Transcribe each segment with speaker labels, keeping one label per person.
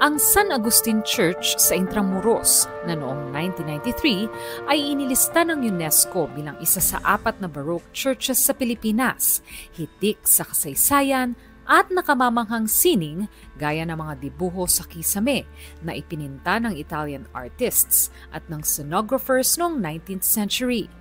Speaker 1: Ang San Agustin Church sa Intramuros na noong 1993 ay inilista ng UNESCO bilang isa sa 4 na Baroque churches sa Pilipinas, hitik sa kasaysayan at nakamamanghang sining gaya ng mga dibuho sa kisame na ipininta ng Italian artists at ng scenographers noong 19th century.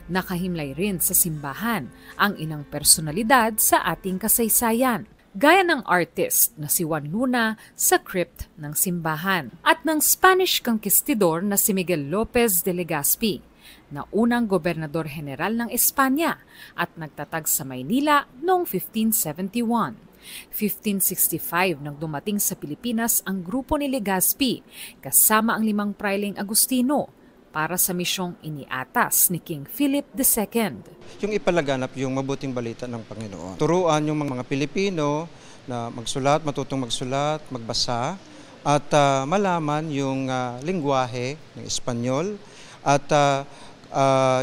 Speaker 1: Nakahimlay rin sa simbahan ang ilang personalidad sa ating kasaysayan, gaya ng artist na si Juan Luna sa crypt ng simbahan at ng Spanish conquistador na si Miguel Lopez de Legazpi, na unang gobernador general ng Espanya at nagtatag sa Maynila noong 1571. 1565 nang dumating sa Pilipinas ang grupo ni Legazpi kasama ang 5 prailing Agustino para sa misyong iniatas ni King Philip II.
Speaker 2: Yung ipalaganap yung mabuting balita ng Panginoon. Turuan yung mga Pilipino na magsulat, matutong magsulat, magbasa, at malaman yung lingwahe ng Espanyol at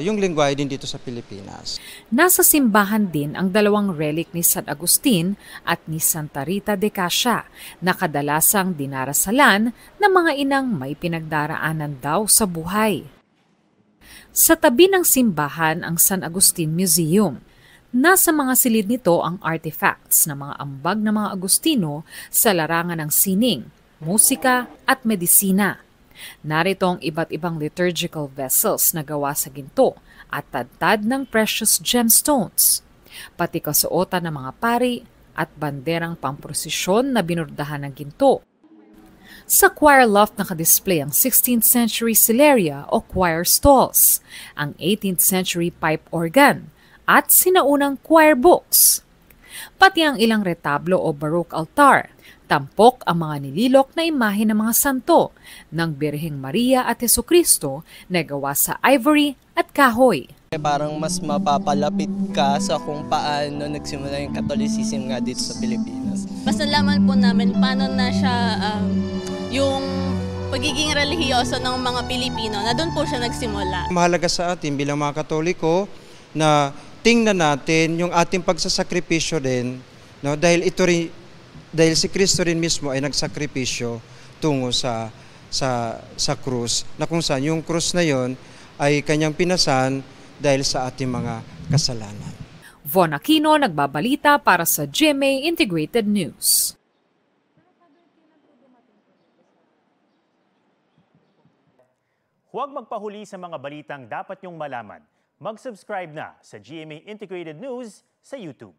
Speaker 2: yung lingwahe din dito sa Pilipinas.
Speaker 1: Nasa simbahan din ang 2 relic ni San Agustin at ni Santa Rita de Casia na kadalasang dinarasalan ng mga inang may pinagdaraanan daw sa buhay. Sa tabi ng simbahan ang San Agustin Museum. Nasa mga silid nito ang artifacts ng mga ambag ng mga Agustino sa larangan ng sining, musika at medisina. Narito ang iba't ibang liturgical vessels na gawa sa ginto at tadtad ng precious gemstones, pati kasuotan ng mga pari at banderang pamprosesyon na binurdahan ng ginto. Sa choir loft nakadisplay ang 16th century celeria o choir stalls, ang 18th century pipe organ, at sinaunang choir books. Pati ang ilang retablo o Baroque altar, tampok ang mga nililok na imahe ng mga santo ng Birheng Maria at Jesucristo na gawa sa ivory at kahoy.
Speaker 3: Parang mas mapapalapit ka sa kung paano nagsimula yung Catholicism nga dito sa Pilipinas.
Speaker 4: Mas nalaman po namin paano na siya yung pagiging relihiyoso ng mga Pilipino na doon po siya nagsimula.
Speaker 2: Mahalaga sa atin bilang mga Katoliko na tingnan natin yung ating pagsasakripisyo din, no? Dahil si Kristo rin mismo ay nagsakripisyo tungo sa krus, na kung saan yung krus na yon ay kanyang pinasan dahil sa ating mga kasalanan.
Speaker 1: Von Aquino nagbabalita para sa GMA Integrated News.
Speaker 5: Huwag magpahuli sa mga balitang dapat niyong malaman. Mag-subscribe na sa GMA Integrated News sa YouTube.